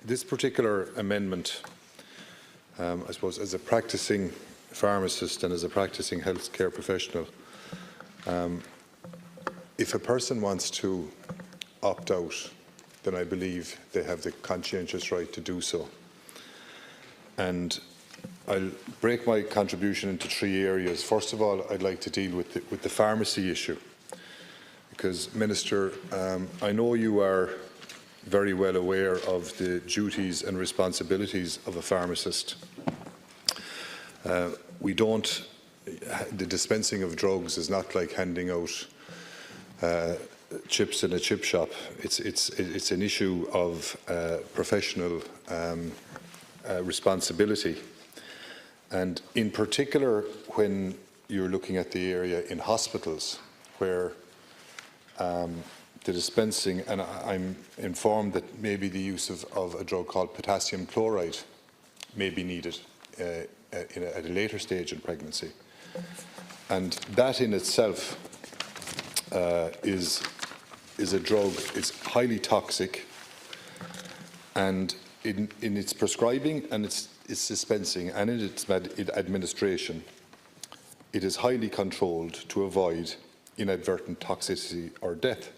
This particular amendment, I suppose, as a practising pharmacist and as a practising healthcare professional, if a person wants to opt out, then I believe they have the conscientious right to do so. And I'll break my contribution into three areas. First of all, I'd like to deal with the pharmacy issue, because, Minister, I know you are very well aware of the duties and responsibilities of a pharmacist. The dispensing of drugs is not like handing out chips in a chip shop. It's an issue of professional responsibility, and in particular when you're looking at the area in hospitals where the dispensing, and I'm informed that maybe the use of a drug called potassium chloride may be needed at a later stage in pregnancy, and that in itself is a drug. It's highly toxic, and in its prescribing and its dispensing and in its administration, it is highly controlled to avoid inadvertent toxicity or death.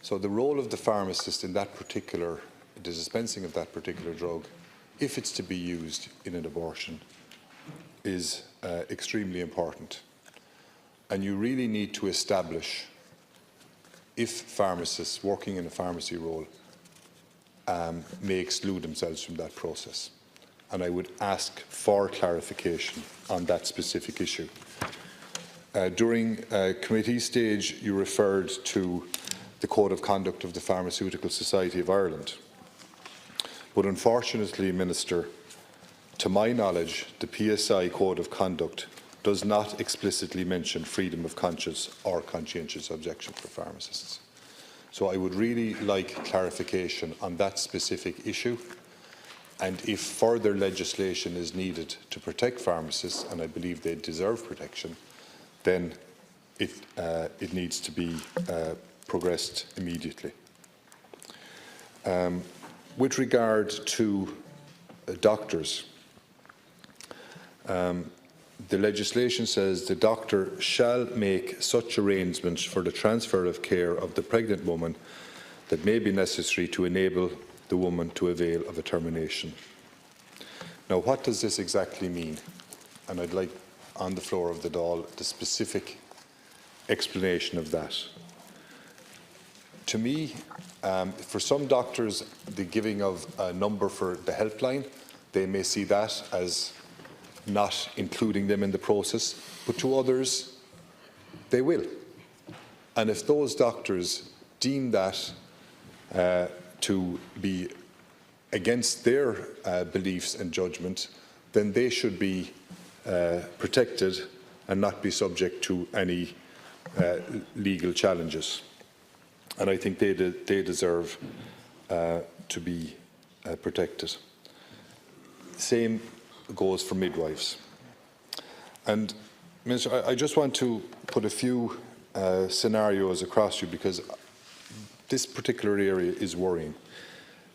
So the role of the pharmacist in that particular, the dispensing of that particular drug, if it's to be used in an abortion, is extremely important. And you really need to establish if pharmacists working in a pharmacy role may exclude themselves from that process. And I would ask for clarification on that specific issue. During committee stage, you referred to the Code of Conduct of the Pharmaceutical Society of Ireland. But unfortunately, Minister, to my knowledge, the PSI Code of Conduct does not explicitly mention freedom of conscience or conscientious objection for pharmacists. So I would really like clarification on that specific issue, and if further legislation is needed to protect pharmacists, and I believe they deserve protection, then it needs to be progressed immediately. With regard to doctors, the legislation says the doctor shall make such arrangements for the transfer of care of the pregnant woman that may be necessary to enable the woman to avail of a termination. Now, what does this exactly mean? And I'd like, on the floor of the Dáil, the specific explanation of that. To me, for some doctors, the giving of a number for the helpline, they may see that as not including them in the process, but to others, they will. And if those doctors deem that to be against their beliefs and judgment, then they should be protected and not be subject to any legal challenges. And I think they deserve to be protected. Same goes for midwives. And, Minister, I just want to put a few scenarios across you, because this particular area is worrying.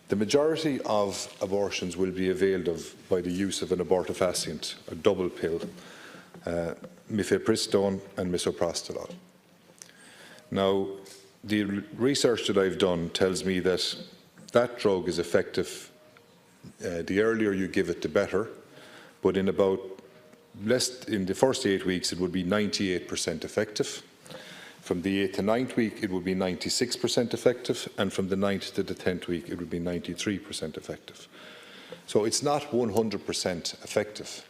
The majority of abortions will be availed of by the use of an abortifacient, a double pill, mifepristone and misoprostol. Now, the research that I've done tells me that that drug is effective. The earlier you give it, the better. But in the first 8 weeks, it would be 98% effective. From the 8th to 9th week, it would be 96% effective, and from the 9th to the 10th week, it would be 93% effective. So it's not 100% effective.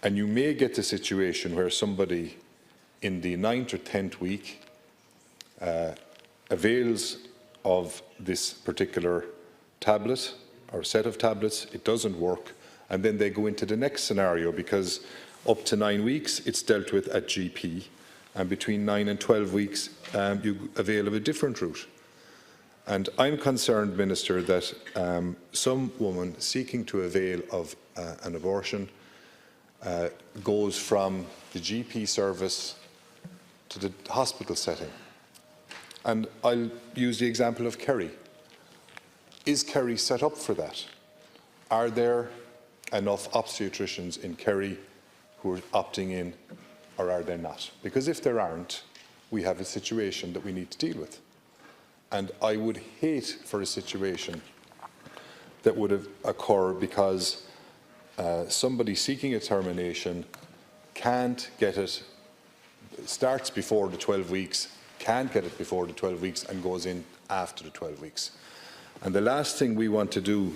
And you may get the situation where somebody in the 9th or 10th week avails of this particular tablet or set of tablets, it doesn't work, and then they go into the next scenario, because up to 9 weeks it's dealt with at GP, and between 9 and 12 weeks you avail of a different route. And I'm concerned, Minister, that some woman seeking to avail of an abortion goes from the GP service to the hospital setting. And I'll use the example of Kerry. Is Kerry set up for that? Are there enough obstetricians in Kerry who are opting in, or are there not? Because if there aren't, we have a situation that we need to deal with. And I would hate for a situation that would have occurred because somebody seeking a termination can't get it, starts before the 12 weeks, can't get it before the 12 weeks and goes in after the 12 weeks. And the last thing we want to do,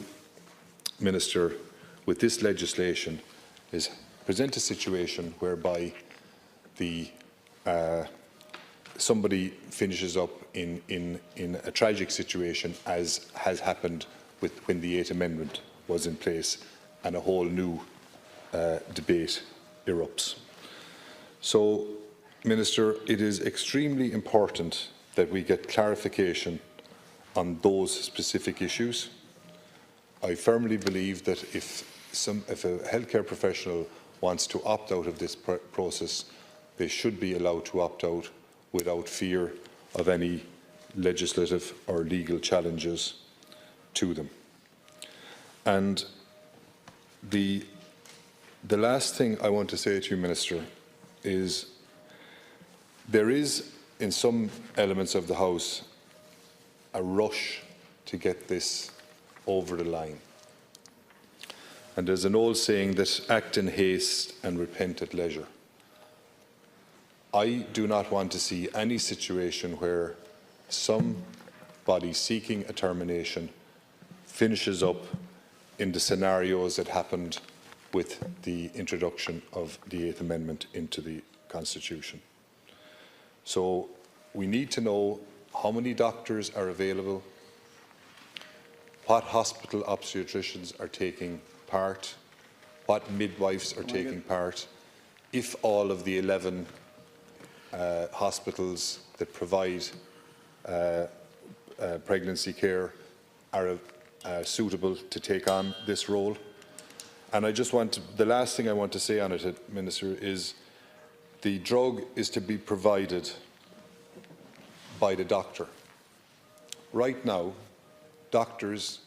Minister, with this legislation is present a situation whereby somebody finishes up in a tragic situation, as has happened when the 8th Amendment was in place and a whole new debate erupts. So, Minister, it is extremely important that we get clarification on those specific issues. I firmly believe that if a healthcare professional wants to opt out of this process, they should be allowed to opt out without fear of any legislative or legal challenges to them. And the last thing I want to say to you, Minister, is there is, in some elements of the House, a rush to get this over the line. And there's an old saying that act in haste and repent at leisure. I do not want to see any situation where somebody seeking a termination finishes up in the scenarios that happened with the introduction of the 8th Amendment into the Constitution. So we need to know how many doctors are available, what hospital obstetricians are taking part, what midwives are taking part, if all of the 11 hospitals that provide pregnancy care are suitable to take on this role. And the last thing I want to say on it, Minister, is the drug is to be provided by the doctor. Right now, doctors,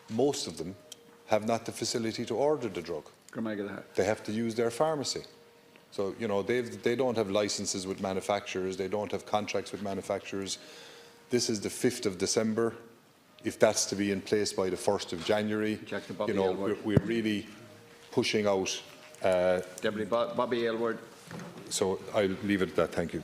most of them, have not the facility to order the drug. They have to use their pharmacy. So, you know, they don't have licenses with manufacturers, they don't have contracts with manufacturers. This is the 5th of December. If that's to be in place by the 1st of January, you know, we're really pushing out. Deputy Bobby Aylward. So I'll leave it at that. Thank you.